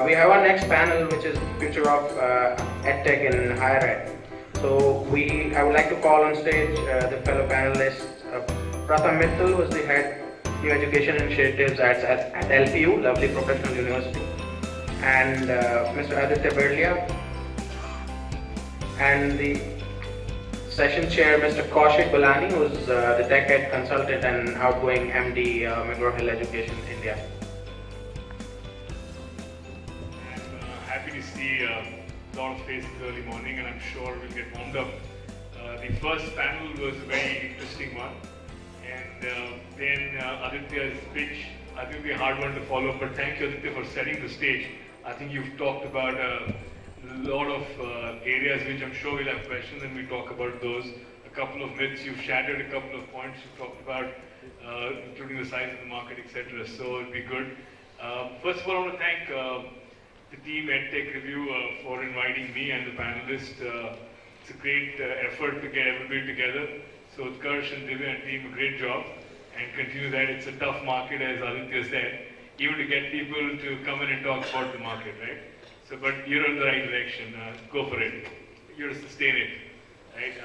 we have our next panel, which is future of EdTech in higher ed. So I would like to call on stage the fellow panelists, Pratham Mittal, who is the head New Education Initiatives at LPU, lovely professional university, and Mr. Aditya Berlia, and the session chair, Mr. Kaushik Bellani, who is the tech ed consultant and outgoing MD, McGraw Hill Education, India. I'm happy to see a lot of faces early morning, and I'm sure we'll get warmed up. The first panel was a very interesting one, and then Aditya's pitch, I think will be a hard one to follow, but thank you, Aditya, for setting the stage. I think you've talked about a lot of areas which I'm sure we'll have questions, and we talk about those. A couple of myths, you've shattered a couple of points you've talked about, including the size of the market, etc. So it'll be good. First of all, I want to thank the team EdTech Review for inviting me and the panelists. It's a great effort to get everybody together. So Utkarsh and Divya and team, a great job, and continue that. It's a tough market, as Aditya said, even to get people to come in and talk about the market, right? So, but you're in the right direction. Go for it. You're to sustain it, right?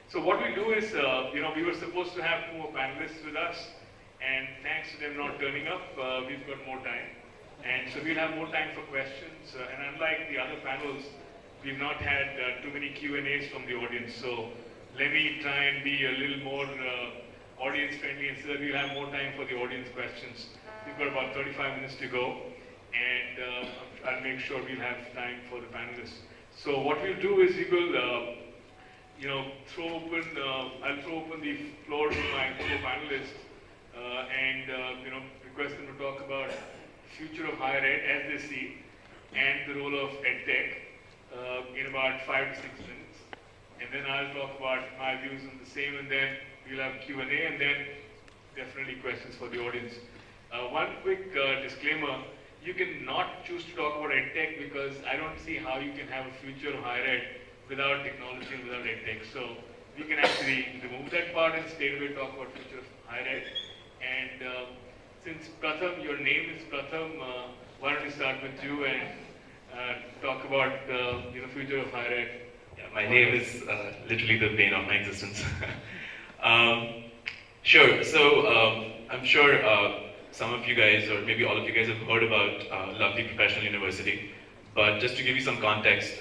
So what we do is, we were supposed to have 2 more panelists with us, and thanks to them not turning up, we've got more time. And so we'll have more time for questions. And unlike the other panels, we've not had too many Q&As from the audience. So let me try and be a little more audience friendly, and so that we'll have more time for the audience questions. We've got about 35 minutes to go, and I'll make sure we'll have time for the panelists. So what we'll do is we will, I'll throw open the floor to my co-panelists, and request them to talk about the future of higher ed as they see, and the role of EdTech in about 5 to 6 minutes. And then I'll talk about my views on the same, and then we'll have Q&A, and then definitely questions for the audience. One quick disclaimer. You can not choose to talk about EdTech, because I don't see how you can have a future of higher ed without technology and without EdTech. So we can actually remove that part and straight away talk about future of higher ed. And since Pratham, your name is Pratham, why don't we start with you and talk about the future of higher ed? Yeah, my name is literally the bane of my existence. Sure. So I'm sure some of you guys, or maybe all of you guys, have heard about Lovely Professional University. But just to give you some context,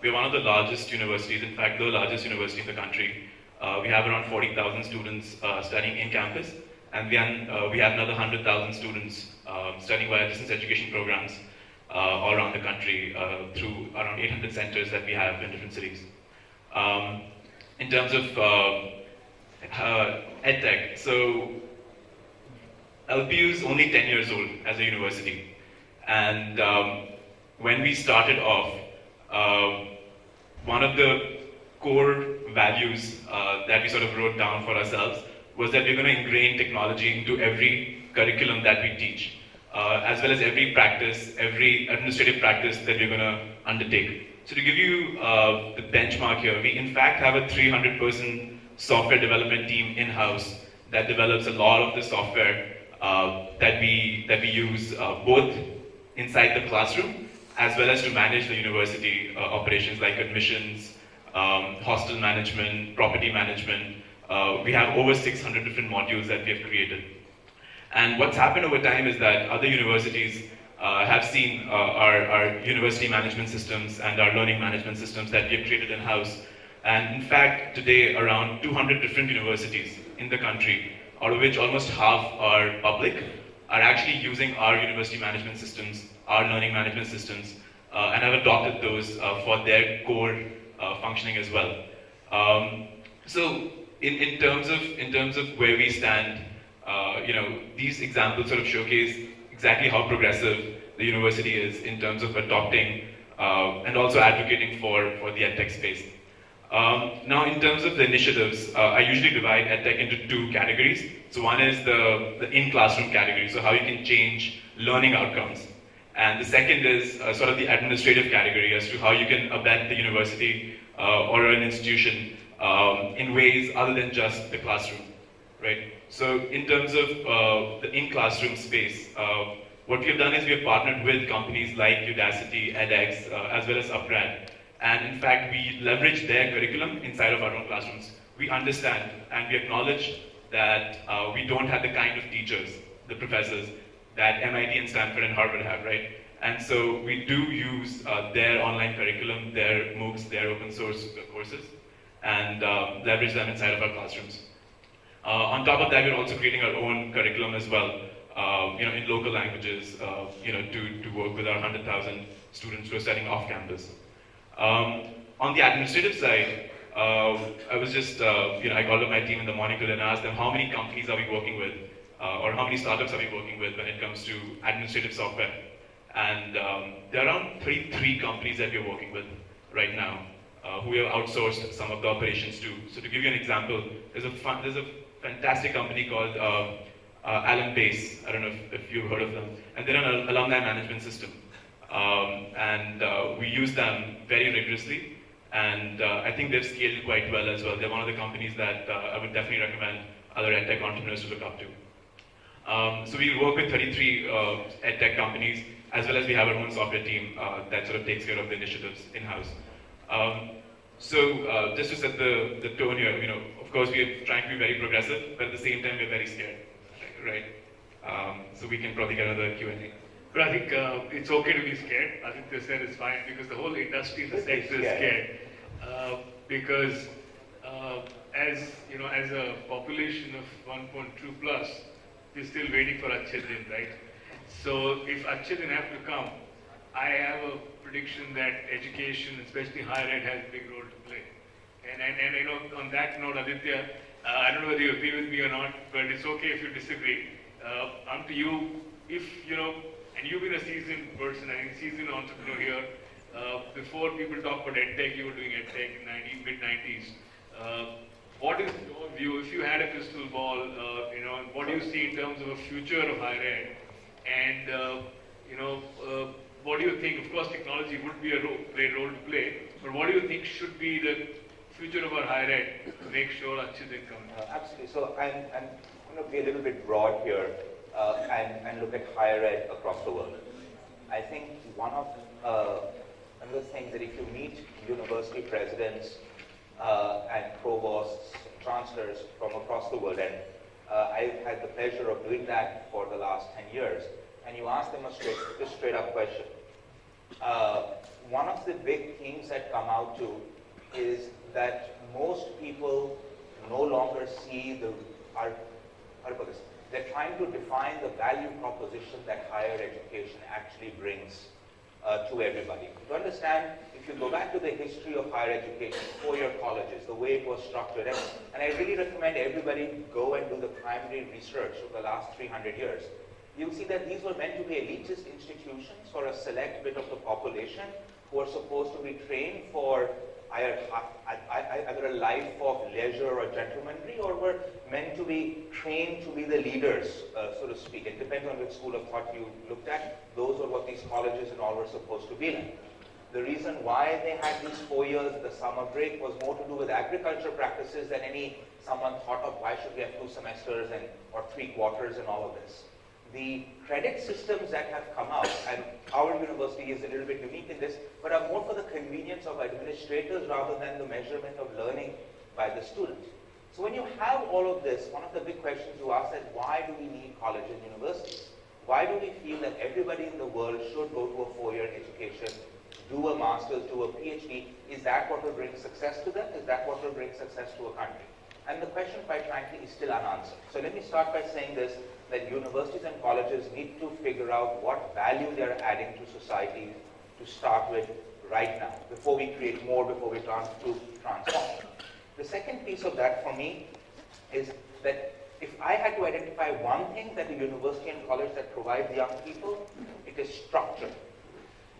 we're one of the largest universities, in fact, the largest university in the country. We have around 40,000 students studying in campus, and we have another 100,000 students studying via distance education programs all around the country through around 800 centers that we have in different cities. In terms of EdTech, so LPU is only 10 years old as a university, and when we started off, one of the core values that we sort of wrote down for ourselves was that we're going to ingrain technology into every curriculum that we teach, as well as every practice, every administrative practice that we're going to undertake. So to give you the benchmark here, we in fact have a 300-person software development team in-house that develops a lot of the software that we use both inside the classroom as well as to manage the university operations like admissions, hostel management, property management. We have over 600 different modules that we have created. And what's happened over time is that other universities have seen our university management systems and our learning management systems that we have created in-house. And in fact, today around 200 different universities in the country, out of which almost half are public, are actually using our university management systems, our learning management systems, and have adopted those for their core functioning as well. So in terms of where we stand, these examples sort of showcase exactly how progressive the university is in terms of adopting and also advocating for the EdTech space. Now, in terms of the initiatives, I usually divide EdTech into 2 categories. So one is the in-classroom category, so how you can change learning outcomes. And the second is sort of the administrative category as to how you can abet the university or an institution in ways other than just the classroom, right? So in terms of the in-classroom space, what we have done is we have partnered with companies like Udacity, edX, as well as Upgrad. And in fact, we leverage their curriculum inside of our own classrooms. We understand and we acknowledge that we don't have the kind of teachers, the professors, that MIT and Stanford and Harvard have, right? And so we do use their online curriculum, their MOOCs, their open source courses, and leverage them inside of our classrooms. On top of that, we're also creating our own curriculum as well, in local languages, to work with our 100,000 students who are studying off campus. On the administrative side, I was just, I called up my team in the morning today and asked them how many companies are we working with, or how many startups are we working with when it comes to administrative software. And there are around 33 companies that we're working with right now, who we have outsourced some of the operations to. So to give you an example, there's a fantastic company called Allen Base. I don't know if you've heard of them. And they're an alumni management system. We use them very rigorously. And I think they've scaled quite well as well. They're one of the companies that I would definitely recommend other EdTech entrepreneurs to look up to. So we work with 33 EdTech companies, as well as we have our own software team that sort of takes care of the initiatives in-house. Just to set the tone here, of course we're trying to be very progressive, but at the same time we're very scared, right? So we can probably get another Q&A. But I think it's okay to be scared. Aditya said it's fine because the whole industry in the sector is scared. Because as a population of 1.2 plus, we're still waiting for Achedin, right? So if Achedin have to come, I have a prediction that education, especially higher ed, has a big role to play. And on that note, Aditya, I don't know whether you agree with me or not, but it's okay if you disagree. To you, and you've been a seasoned person, I think seasoned entrepreneur here. Before people talk about EdTech, you were doing EdTech in mid-90s. What is your view, if you had a crystal ball, what do you see in terms of a future of higher ed? And, what do you think? Of course, technology would be a great role to play, but what do you think should be the future of our higher ed to make sure Achedin comes? Absolutely. So I'm going to be a little bit broad here and look at higher ed across the world. I think one of the things that if you meet university presidents and provosts, chancellors from across the world, and I've had the pleasure of doing that for the last 10 years, and you ask them a straight up question. One of the big themes that come out to is that most people no longer see they're trying to define the value proposition that higher education actually brings to everybody. To understand, if you go back to the history of higher education, four-year colleges, the way it was structured, and I really recommend everybody go and do the primary research of the last 300 years. You'll see that these were meant to be elitist institutions for a select bit of the population who are supposed to be trained for either a life of leisure or gentlemanry, or were meant to be trained to be the leaders, so to speak. And depending on which school of thought you looked at, those were what these colleges and all were supposed to be like. The reason why they had these 4 years, the summer break, was more to do with agriculture practices than someone thought of why should we have 2 semesters or 3 quarters and all of this. The credit systems that have come out, and our university is a little bit unique in this, but are more for the convenience of administrators rather than the measurement of learning by the student. So when you have all of this, one of the big questions you ask is, why do we need college and universities? Why do we feel that everybody in the world should go to a 4-year education, do a master's, do a PhD? Is that what will bring success to them? Is that what will bring success to a country? And the question, quite frankly, is still unanswered. So let me start by saying this, that universities and colleges need to figure out what value they are adding to society to start with right now, before we create more, before we transform. The second piece of that for me is that if I had to identify one thing that the university and college that provides young people, it is structure.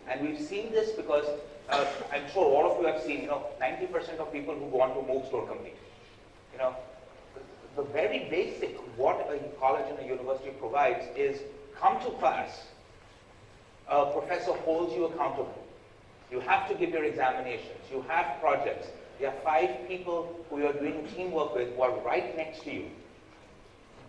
And we've seen this because I'm sure all of you have seen, 90% of people who go on to MOOCs don't complete. The very basic what a college and a university provides is come to class. A professor holds you accountable. You have to give your examinations. You have projects. You have 5 people who you're doing teamwork with who are right next to you.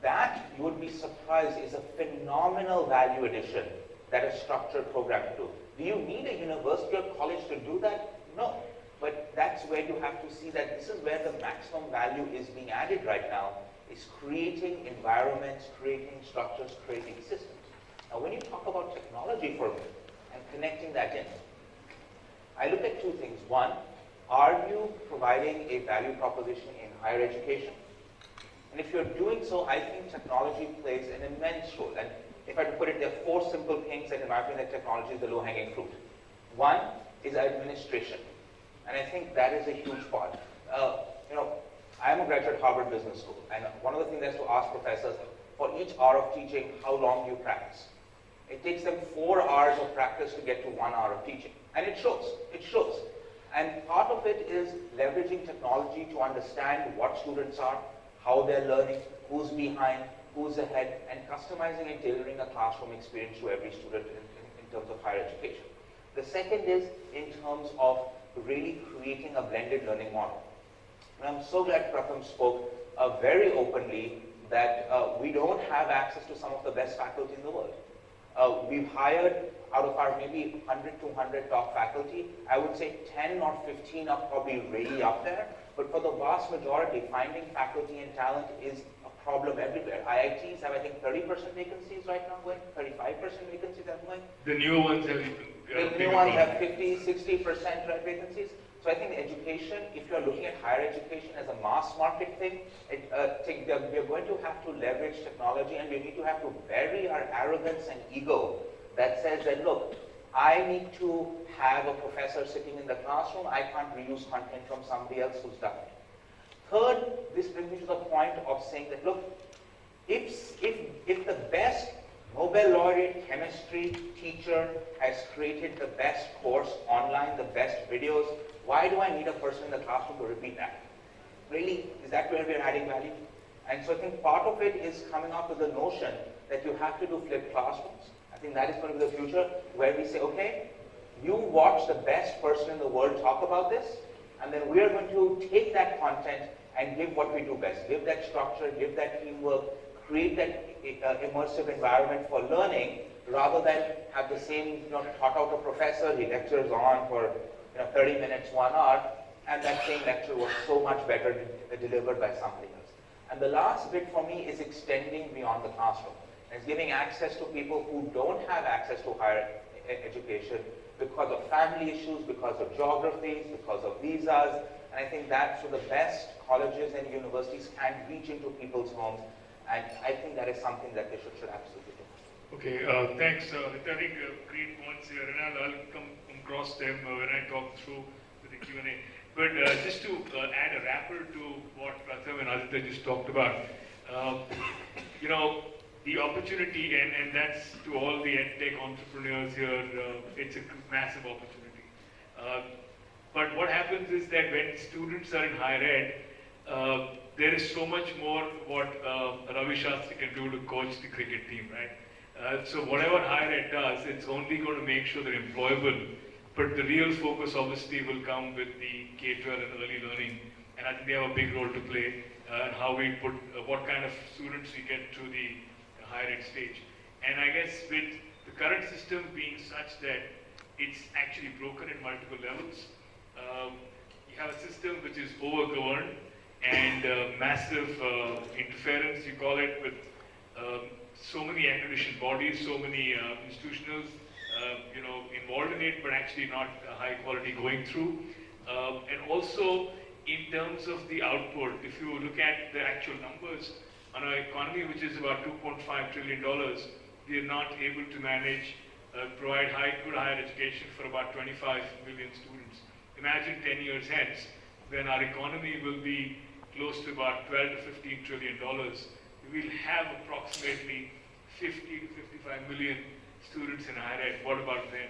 That, you would be surprised, is a phenomenal value addition that a structured program can do. Do you need a university or college to do that? No. But that's where you have to see that this is where the maximum value is being added right now, is creating environments, creating structures, creating systems. Now, when you talk about technology for me and connecting that in, I look at two things. One, are you providing a value proposition in higher education? And if you're doing so, I think technology plays an immense role. And if I had to put it, there are four simple things that in my opinion that technology is the low-hanging fruit. One is administration. And I think that is a huge part. I'm a graduate of Harvard Business School. And one of the things I used to ask professors, for each hour of teaching, how long do you practice? It takes them 4 hours of practice to get to 1 hour of teaching. And it shows. It shows. And part of it is leveraging technology to understand what students are, how they're learning, who's behind, who's ahead, and customizing and tailoring a classroom experience to every student in terms of higher education. The second is in terms of really creating a blended learning model. And I'm so glad Pratham spoke very openly that we don't have access to some of the best faculty in the world. We've hired, out of our maybe 100 to 100 top faculty, I would say 10 or 15 are probably really up there. But for the vast majority, finding faculty and talent is a problem everywhere. IITs have, I think, 30% vacancies right now going, 35% vacancies are going. The newer ones have the new ones have 50, 60% vacancies. So I think education, if you're looking at higher education as a mass market thing, we're going to have to leverage technology, and we need to have to bury our arrogance and ego that says that, look, I need to have a professor sitting in the classroom. I can't reuse content from somebody else who's done it. Third, this brings me to the point of saying that, look, if the best Nobel laureate chemistry teacher has created the best course online, the best videos, why do I need a person in the classroom to repeat that? Really, is that where we're adding value? And so I think part of it is coming up with the notion that you have to do flipped classrooms. I think that is going to be the future, where we say, okay, you watch the best person in the world talk about this, and then we are going to take that content and give what we do best. Give that structure, give that teamwork, create that immersive environment for learning, rather than have the same, taught out a professor, he lectures on for 30 minutes, 1 hour, and that same lecture was so much better delivered by somebody else. And the last bit for me is extending beyond the classroom. It's giving access to people who don't have access to higher education because of family issues, because of geographies, because of visas. And I think that's where the best colleges and universities can reach into people's homes. And I think that is something that they should absolutely do. Okay, thanks. I think great points here, and I'll come across them when I talk through the Q&A. But just to add a wrapper to what Pratham and Aditya just talked about, the opportunity, and that's to all the EdTech entrepreneurs here, it's a massive opportunity. But what happens is that when students are in higher ed, there is so much more what Ravi Shastri can do to coach the cricket team, right? So whatever higher ed does, it's only going to make sure they're employable. But the real focus obviously will come with the K-12 and early learning. And I think they have a big role to play in how we put, what kind of students we get to the higher ed stage. And I guess with the current system being such that it's actually broken in multiple levels, you have a system which is over-governed and massive interference, you call it, with so many accreditation bodies, so many institutionals, involved in it, but actually not high quality going through. And also, in terms of the output, if you look at the actual numbers, on an economy which is about $2.5 trillion, we are not able to manage, provide good higher education for about 25 million students. Imagine 10 years hence, when our economy will be close to about 12 to 15 trillion dollars, we will have approximately 50 to 55 million students in higher ed. What about then?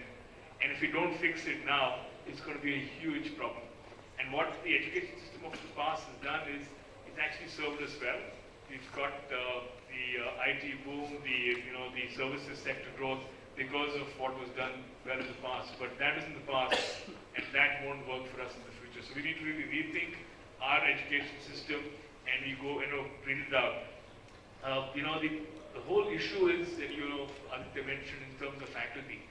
And if we don't fix it now, it's going to be a huge problem. And what the education system of the past has done is it's actually served us well. We've got the IT boom, the services sector growth because of what was done well in the past. But that is in the past, and that won't work for us in the future. So we need to really rethink our education system, and we go, bring it out. The the whole issue is that, Aditya mentioned in terms of faculty.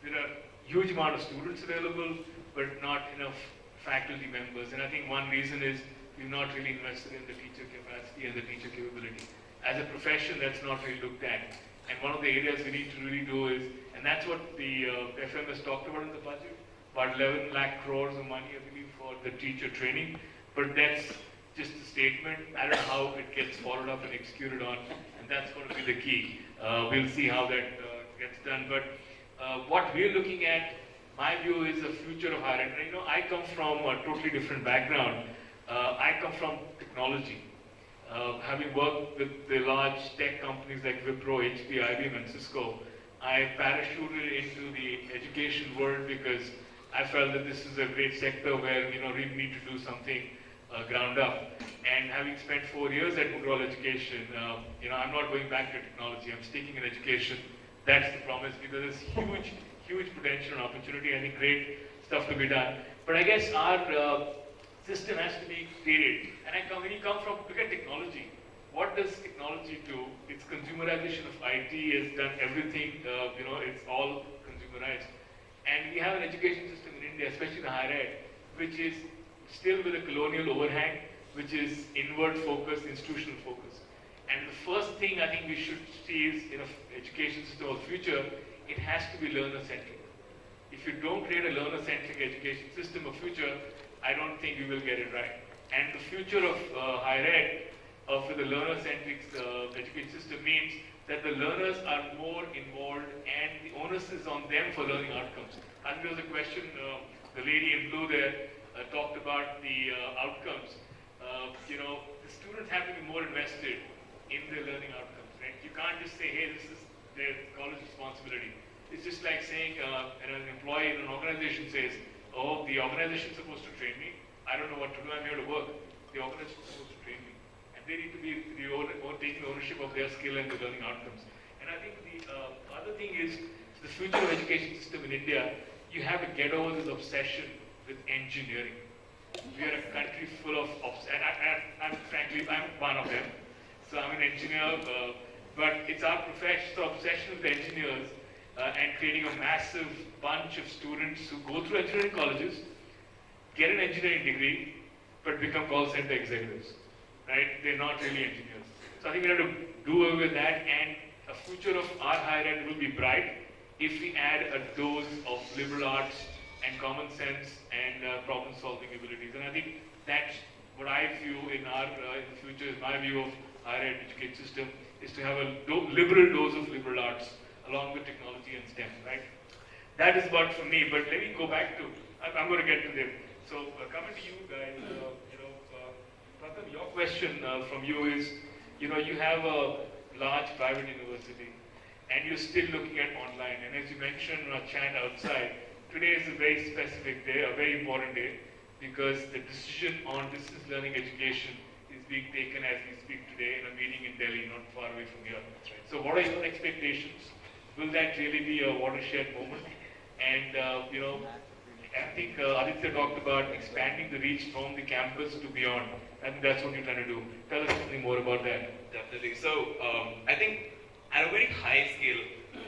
There are huge amount of students available, but not enough faculty members. And I think one reason is we've not really invested in the teacher capacity and the teacher capability. As a profession, that's not really looked at. And one of the areas we need to really do is, and that's what the FM has talked about in the budget, about 11 lakh crores of money, I believe, for the teacher training. But that's just a statement. I don't know how it gets followed up and executed on, and that's going to be the key. We'll see how that gets done. But what we're looking at, my view is the future of higher ed. I come from a totally different background. I come from technology. Having worked with the large tech companies like Wipro, HP, IBM, and Cisco, I parachuted into the education world because I felt that this is a great sector where we need to do something ground up. And having spent 4 years at McGraw Education, I'm not going back to technology. I'm sticking in education. That's the promise, because there's huge potential and opportunity. I think great stuff to be done. But I guess our system has to be created. And when you come from, look at technology. What does technology do? It's consumerization of IT has done everything, it's all consumerized. And we have an education system in India, especially the higher ed, which is still with a colonial overhang, which is inward focused, institutional focused. And the first thing I think we should see is in an education system of the future, it has to be learner-centric. If you don't create a learner-centric education system of future, I don't think we will get it right. And the future of higher ed, with the learner-centric education system, means that the learners are more involved and the onus is on them for learning outcomes. And there was a question, the lady in blue there talked about the outcomes. The students have to be more invested in their learning outcomes, right? You can't just say, hey, this is their college responsibility. It's just like saying, an employee in an organization says, oh, the organization is supposed to train me. I don't know what to do, I'm here to work. The organization is supposed to train me. And they need to be taking ownership of their skill and their learning outcomes. And I think the other thing is, the future of education system in India, you have to get over this obsession with engineering. We are a country full of, and frankly, I'm one of them. So I'm an engineer, but it's our profession, the obsession with engineers and creating a massive bunch of students who go through engineering colleges, get an engineering degree, but become call center executives, right? They're not really engineers. So I think we have to do away with that, and a future of our higher ed will be bright if we add a dose of liberal arts and common sense and problem-solving abilities. And I think that's what I view in the future, is my view of higher ed education system, is to have a liberal dose of liberal arts along with technology and STEM, right? That is about for me, but let me go back to, I'm going to get to them. So coming to you guys, Pratham, your question from you is, you have a large private university and you're still looking at online. And as you mentioned on our chat outside, today is a very specific day, a very important day, because the decision on distance learning education is being taken as we speak today in a meeting in Delhi, not far away from here. Right. So what are your expectations? Will that really be a watershed moment? And, I think Aditya talked about expanding the reach from the campus to beyond. I think that's what you're trying to do. Tell us something more about that. Definitely. So, I think at a very high scale,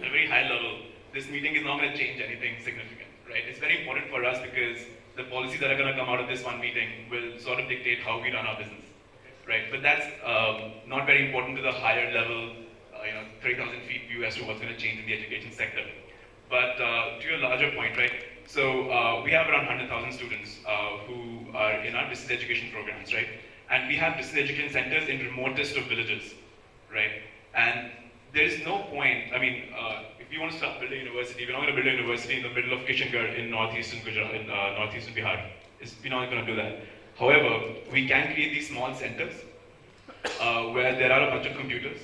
at a very high level, this meeting is not going to change anything significant, right? It's very important for us because the policies that are going to come out of this one meeting will sort of dictate how we run our business, right? But that's not very important to the higher level, 30,000 feet view as to what's going to change in the education sector. But to your larger point, right? So we have around 100,000 students who are in our distance education programs, right? And we have distance education centers in remotest of villages, right? And there is no point, if you want to start building a university, we're not going to build a university in the middle of Kishangarh in northeastern Gujarat, in northeastern Bihar. We're not going to do that. However, we can create these small centers where there are a bunch of computers,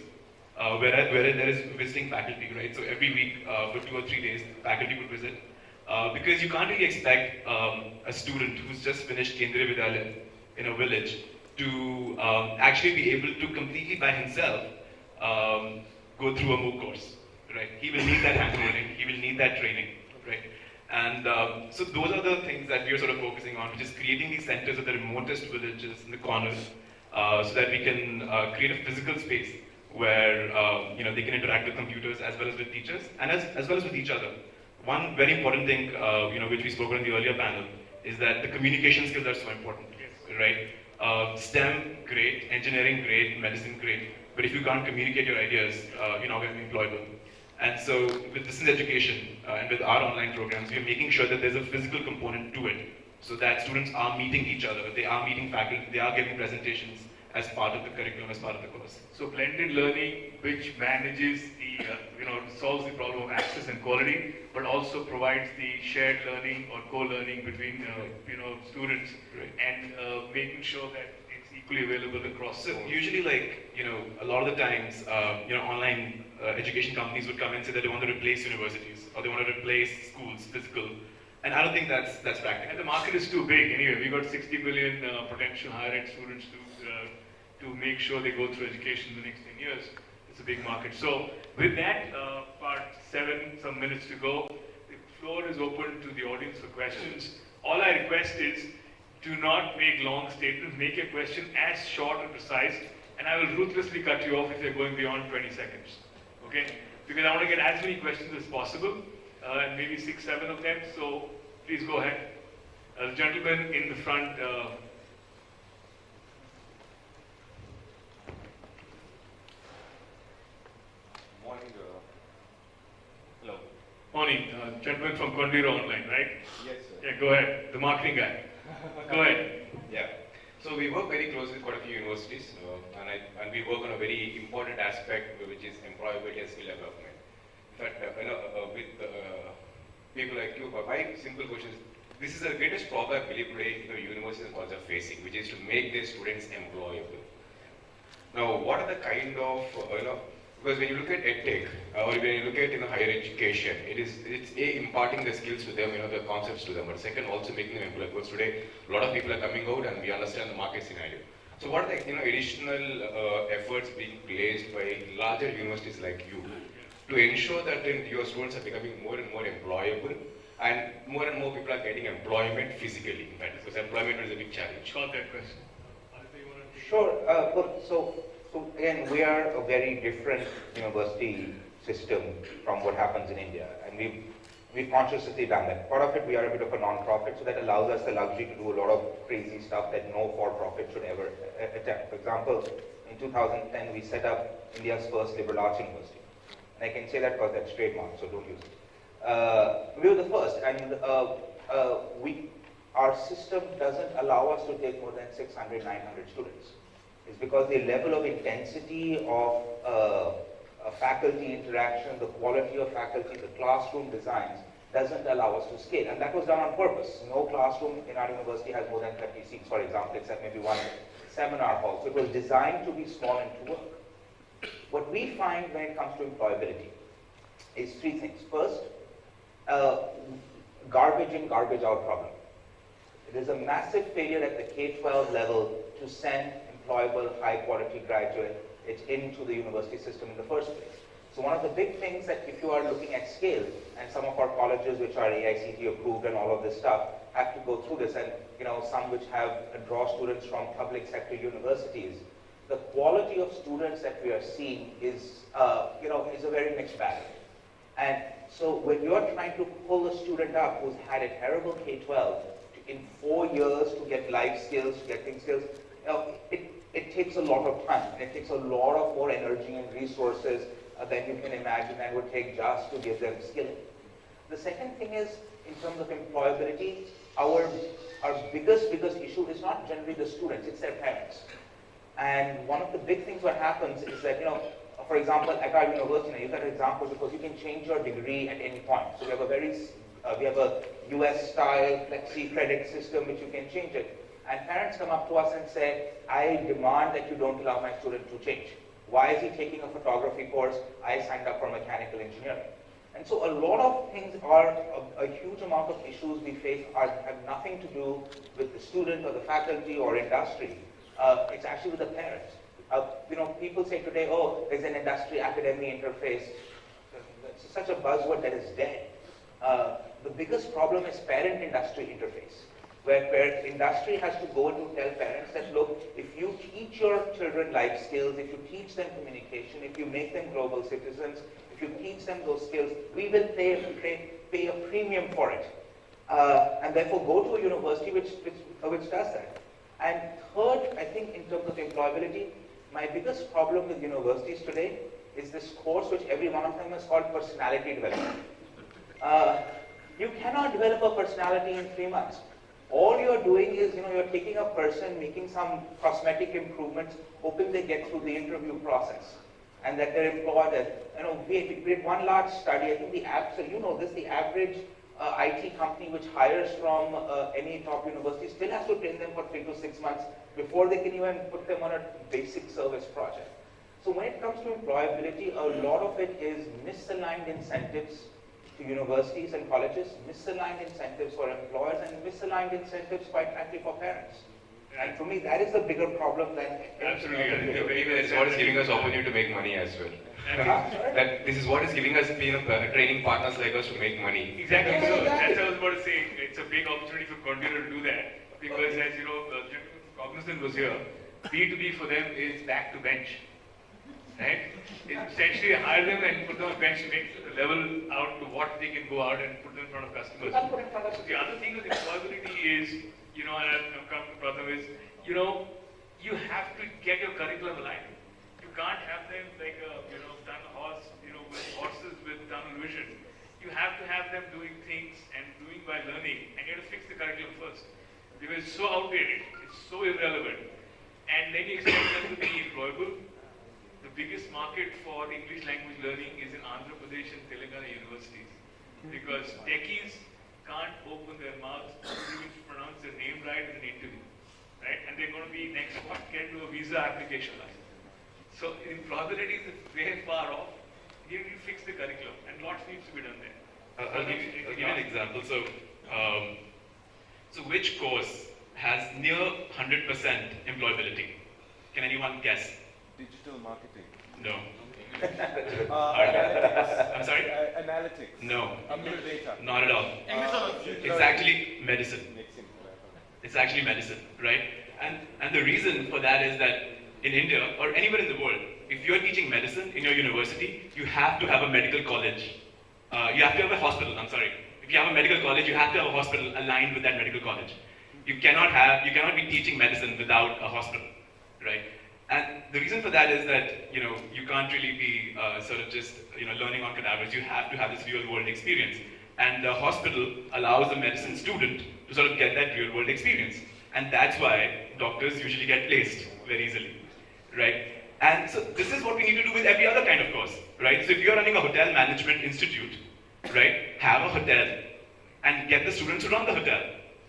where there is visiting faculty, right? So every week for 2 or 3 days, faculty would visit. Because you can't really expect a student who's just finished Kendriya Vidyalaya in a village to actually be able to completely by himself go through a MOOC course, right? He will need that hand-holding, he will need that training, right? And so those are the things that we are sort of focusing on, which is creating these centers at the remotest villages in the corners so that we can create a physical space where they can interact with computers as well as with teachers and as well as with each other. One very important thing which we spoke on in the earlier panel is that the communication skills are so important, right? STEM, great, engineering, great, medicine, great, but if you can't communicate your ideas, you're not going to be employable. And so with distance education and with our online programs, we're making sure that there's a physical component to it, so that students are meeting each other, they are meeting faculty, they are giving presentations as part of the curriculum, as part of the course. So blended learning, which manages the, solves the problem of access and quality, but also provides the shared learning or co-learning between, students, right. And making sure that it's equally available across. So usually, a lot of the times, online education companies would come and say that they want to replace universities or they want to replace schools, physical. And I don't think that's practical. And the market is too big anyway. We got 60 million potential higher ed students to make sure they go through education in the next 10 years. It's a big market. So with that, part 7, some minutes to go. The floor is open to the audience for questions. All I request is, do not make long statements. Make your question as short and precise, and I will ruthlessly cut you off if you're going beyond 20 seconds. Okay? Because I want to get as many questions as possible, and maybe 6, 7 of them. So please go ahead. The gentleman in the front. Morning. Hello. Morning, gentleman from Kondiro Online, right? Yes, sir. Yeah, go ahead. The marketing guy. Go ahead. Yeah. So we work very closely with quite a few universities, and we work on a very important aspect, which is employability and skill development. In fact, with people like you, my simple question is, this is the greatest problem I believe today universities and colleges are facing, which is to make their students employable. Now, what are the kind of because when you look at EdTech or when you look at higher education, it's imparting the skills to them, the concepts to them, but second, also making them employable. Because today a lot of people are coming out and we understand the market scenario. So what are the additional efforts being placed by larger universities like you to ensure that your students are becoming more and more employable and more people are getting employment physically, in fact, because employment is a big challenge. Short that question. Aditya, you want to take Sure. So again, we are a very different university system from what happens in India, and we've consciously done that. Part of it, we are a bit of a non-profit, so that allows us the luxury to do a lot of crazy stuff that no for-profit should ever attempt. For example, in 2010, we set up India's first liberal arts university, and I can say that because that's trademark, so don't use it. We were the first, and our system doesn't allow us to take more than 600, 900 students. It's because the level of intensity of faculty interaction, the quality of faculty, the classroom designs doesn't allow us to scale. And that was done on purpose. No classroom in our university has more than 30 seats, for example, except maybe one seminar hall. So it was designed to be small and to work. What we find when it comes to employability is 3 things. First, garbage in, garbage out problem. It is a massive failure at the K-12 level to send employable, high-quality graduates into the university system in the first place. So one of the big things that if you are looking at scale, and some of our colleges which are AICT approved and all of this stuff have to go through this, and some which have draw students from public sector universities, the quality of students that we are seeing is a very mixed bag. And so when you're trying to pull a student up who's had a terrible K-12 in 4 years to get life skills, to get things skills, it takes a lot of time, and it takes a lot of more energy and resources than you can imagine and would take just to give them skilling. The second thing is, in terms of employability, our biggest issue is not generally the students, it's their parents. And one of the big things what happens is that, for example, at our university, you got an example because you can change your degree at any point. So we have a US-style flexi credit system which you can change it. And parents come up to us and say, I demand that you don't allow my student to change. Why is he taking a photography course? I signed up for mechanical engineering. And so a lot of things are, a huge amount of issues we face have nothing to do with the student or the faculty or industry. It's actually with the parents. People say today, oh, there's an industry-academy interface. It's such a buzzword that is dead. The biggest problem is parent-industry interface, where industry has to go to tell parents that, look, if you teach teach your children life skills, if you teach them communication, if you make them global citizens, if you teach them those skills, we will pay a premium for it. And therefore go to a university which does that. And third, I think in terms of employability, my biggest problem with universities today is this course which every one of them is called personality development. You cannot develop a personality in 3 months. All you're doing is, you're taking a person, making some cosmetic improvements, hoping they get through the interview process, and that they're employed. We did one large study. I think the average IT company which hires from any top university still has to train them for 3 to 6 months before they can even put them on a basic service project. So when it comes to employability, a lot of it is misaligned incentives to universities and colleges, misaligned incentives for employers, and misaligned incentives, quite frankly, for parents. And for me, that is the bigger problem than... Absolutely. I think this is what is giving us opportunity to make money as well. That this is what is giving us training partners like us to make money. Exactly. So that's what I was about to say. It's a big opportunity for Continue to do that, because as you know, Cognizant was here. B2B for them is back to bench. Right? It's essentially hire them and put them on bench to make the level out to what they can go out and put them in front of customers. So the other thing with employability is, and I've come to Pratham is, you have to get your curriculum aligned. You can't have them like a, done horse, with horses with tunnel vision. You have to have them doing things and doing by learning, and you have to fix the curriculum first. Because it's so outdated, it's so irrelevant, and then you expect them to be employable. The biggest market for English language learning is in Andhra Pradesh and Telangana universities, because techies can't open their mouths to even pronounce their name right in an interview, right? And they're going to be next what? Get to a visa application line. So employability is very far off. Here you fix the curriculum, and lots needs to be done there. I'll give you an example. So which course has near 100% employability? Can anyone guess? Digital marketing. No. Analytics. I'm sorry? Analytics. No. Computer data. Not at all. It's actually medicine. It's actually medicine, right? And the reason for that is that in India or anywhere in the world, if you're teaching medicine in your university, you have to have a medical college. You have to have a hospital, I'm sorry. If you have a medical college, you have to have a hospital aligned with that medical college. You cannot be teaching medicine without a hospital, right? And the reason for that is that, you can't really be sort of just, learning on cadavers. You have to have this real world experience. And the hospital allows the medicine student to sort of get that real world experience. And that's why doctors usually get placed very easily, right? And so this is what we need to do with every other kind of course, right? So if you're running a hotel management institute, right, have a hotel and get the students to run the hotel,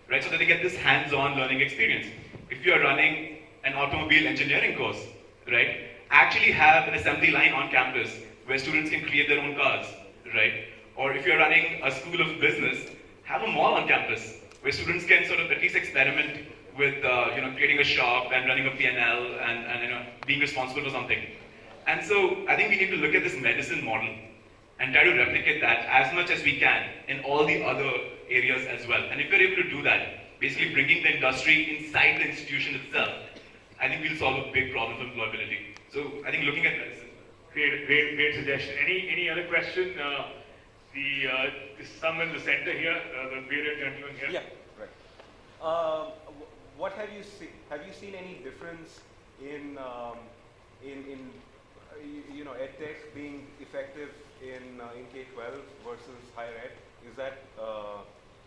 right, so that they get this hands-on learning experience. If you're running an automobile engineering course, right, actually have an assembly line on campus where students can create their own cars, right? Or if you're running a school of business, have a mall on campus where students can sort of at least experiment with creating a shop and running a P&L and being responsible for something. And so I think we need to look at this medicine model and try to replicate that as much as we can in all the other areas as well. And if we're able to do that, basically bringing the industry inside the institution itself, I think we'll solve a big problem for employability. So I think looking at medicine. Great suggestion. Any other question? The some in the center here, the bearded gentleman here. Yeah, right. What have you seen? Have you seen any difference in EdTech being effective in K-12 versus higher ed?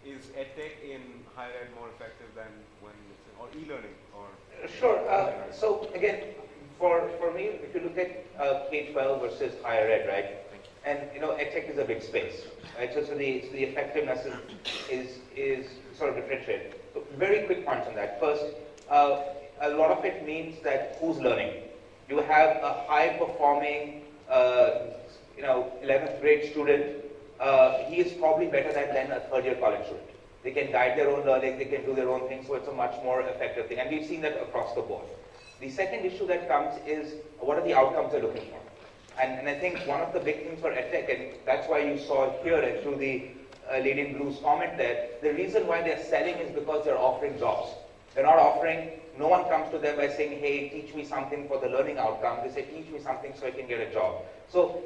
Is EdTech in higher ed more effective than when it's or e-learning or? Sure. So again, for me, if you look at K-12 versus higher ed, right? And EdTech is a big space, right? So the effectiveness is sort of differentiated. So very quick points on that. First, a lot of it means that who's learning. You have a high-performing, 11th grade student. He is probably better than a third-year college student. They can guide their own learning. They can do their own thing. So it's a much more effective thing, and we've seen that across the board. The second issue that comes is what are the outcomes they're looking for. And I think one of the big things for EdTech, and that's why you saw here and through the lady in blue's comment there, the reason why they're selling is because they're offering jobs. They're not offering, no one comes to them by saying, hey, teach me something for the learning outcome. They say, teach me something so I can get a job. So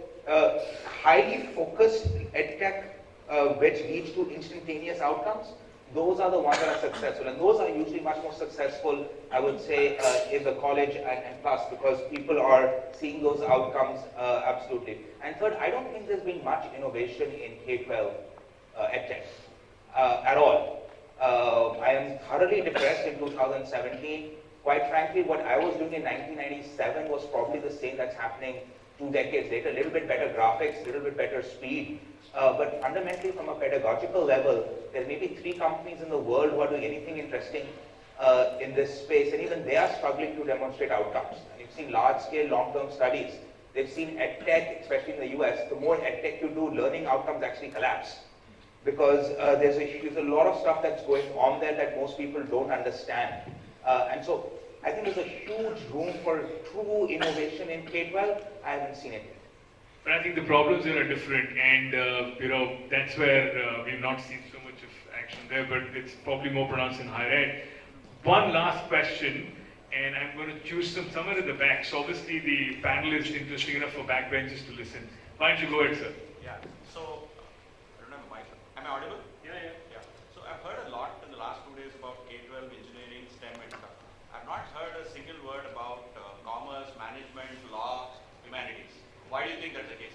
highly focused EdTech, which leads to instantaneous outcomes, those are the ones that are successful. And those are usually much more successful, I would say, in the college and plus, because people are seeing those outcomes absolutely. And third, I don't think there's been much innovation in K-12 EdTech at all. I am thoroughly depressed in 2017. Quite frankly, what I was doing in 1997 was probably the same that's happening 2 decades later. A little bit better graphics, a little bit better speed. But fundamentally, from a pedagogical level, there may be 3 companies in the world who are doing anything interesting in this space, and even they are struggling to demonstrate outcomes. And you've seen large-scale, long-term studies. They've seen EdTech, especially in the US, the more EdTech you do, learning outcomes actually collapse. Because there's a lot of stuff that's going on there that most people don't understand. And so I think there's a huge room for true innovation in K-12. I haven't seen it yet. But I think the problems here are different, and that's where we've not seen so much of action there, but it's probably more pronounced in higher ed. One last question, and I'm going to choose somewhere at the back. So obviously the panel is interesting enough for backbenchers to listen. Why don't you go ahead, sir? Yeah. So I don't have a mic. Am I audible? Yeah. So I've heard a lot in the last 2 days about K-12, engineering, STEM and stuff. I've not heard a single word about commerce, management, law, humanities. Why do you think that's the case?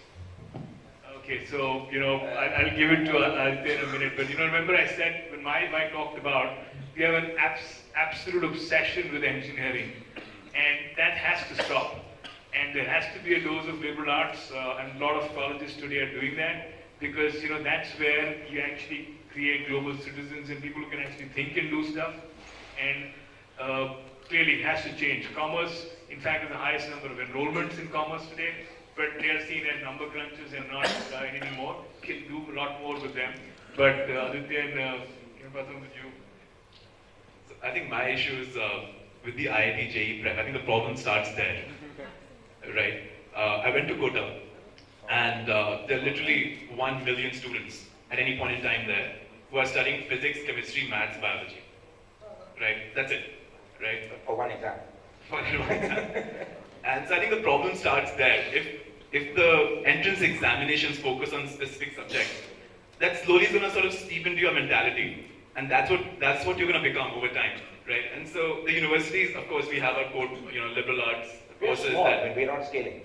Okay, so, I'll give it to Aditya in a minute, but remember I said when my talked about, we have an absolute obsession with engineering, and that has to stop. And there has to be a dose of liberal arts, and a lot of colleges today are doing that, because that's where you actually create global citizens and people who can actually think and do stuff. And clearly it has to change. Commerce, in fact, is the highest number of enrollments in commerce today, but they are seen as number crunchers and not anymore. Can do a lot more with them. But Aditya and Pratham, with you. So I think my issue is with the IIT JEE prep. I think the problem starts there, right? I went to Kota, and there are literally 1 million students at any point in time there who are studying physics, chemistry, maths, biology. Right? That's it. Right? For one exam. For one exam. And so I think the problem starts there. If the entrance examinations focus on specific subjects, that slowly is going to sort of seep into your mentality, and that's what you're going to become over time, right? And so the universities, of course, we have our core, liberal arts courses. We're small, we're not scaling.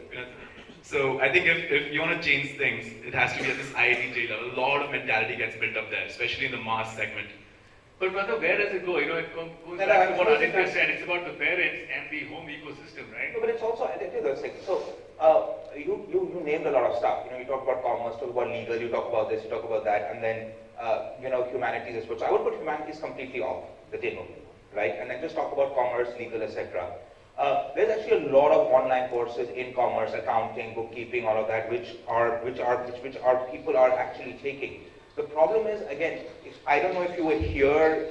So I think if you want to change things, it has to be at this IIT level. A lot of mentality gets built up there, especially in the mass segment. But brother, where does it go? It goes back to what Aditya said. It's about the parents and the home ecosystem, right? No, but it's also, Aditya, the second. So you named a lot of stuff. You talk about commerce, talk about legal, you talk about this, you talk about that, and then humanities as well. So I would put humanities completely off the table, right? And then just talk about commerce, legal, etc. There's actually a lot of online courses in commerce, accounting, bookkeeping, all of that, which people are actually taking. The problem is, again, I don't know if you were here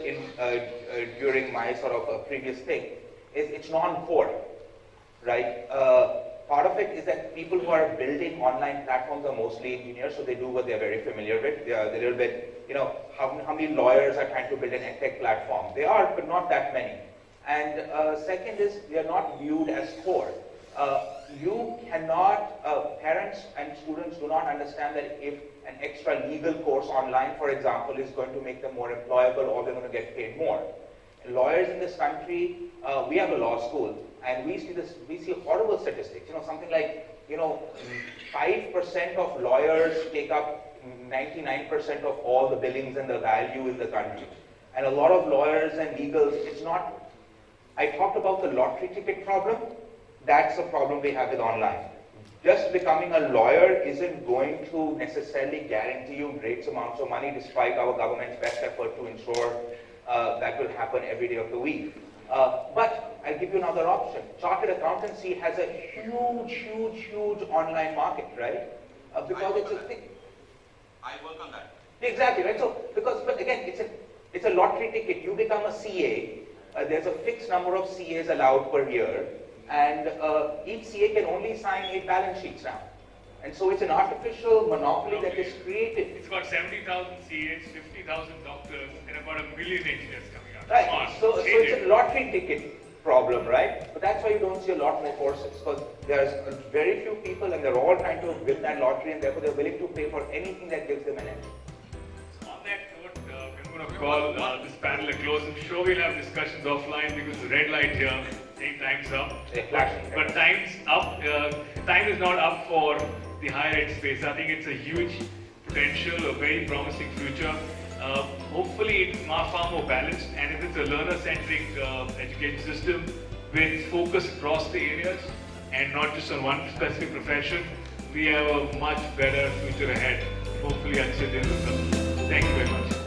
during my sort of previous thing, it's non-core, right? Part of it is that people who are building online platforms are mostly engineers, so they do what they're very familiar with. They're a little bit, how many lawyers are trying to build an EdTech platform? They are, but not that many. And second is, they are not viewed as core. You cannot, parents and students do not understand that if an extra legal course online, for example, is going to make them more employable or they're going to get paid more. Lawyers in this country, we have a law school, and we see horrible statistics. Something like, 5% of lawyers take up 99% of all the billings and the value in the country. And a lot of lawyers and legals, it's not, I talked about the lottery ticket problem. That's the problem we have with online. Just becoming a lawyer isn't going to necessarily guarantee you great amounts of money, despite our government's best effort to ensure that will happen every day of the week. But I'll give you another option. Chartered accountancy has a huge online market, right? Because it's a thing. I work on that. Exactly, right? So, but again, it's a lottery ticket. You become a CA. There's a fixed number of CAs allowed per year. And each CA can only sign 8 balance sheets now. And so it's an artificial monopoly that is created. It's got 70,000 CAs, 50,000 doctors, and about 1 million engineers coming out. Right. Come on, So change it's it. a lottery ticket problem, right? But that's why you don't see a lot more courses, because there's very few people and they're all trying to win that lottery, and therefore they're willing to pay for anything that gives them an edge. On that note, we're going to call this panel a close. I'm sure we'll have discussions offline because the red light here saying time's up. They're flashing. But time's up. Time is not up for the higher ed space. I think it's a huge potential, a very promising future. Hopefully it's far more balanced, and if it's a learner-centric education system with focus across the areas and not just on one specific profession, we have a much better future ahead. Hopefully, Aditya will come. Thank you very much.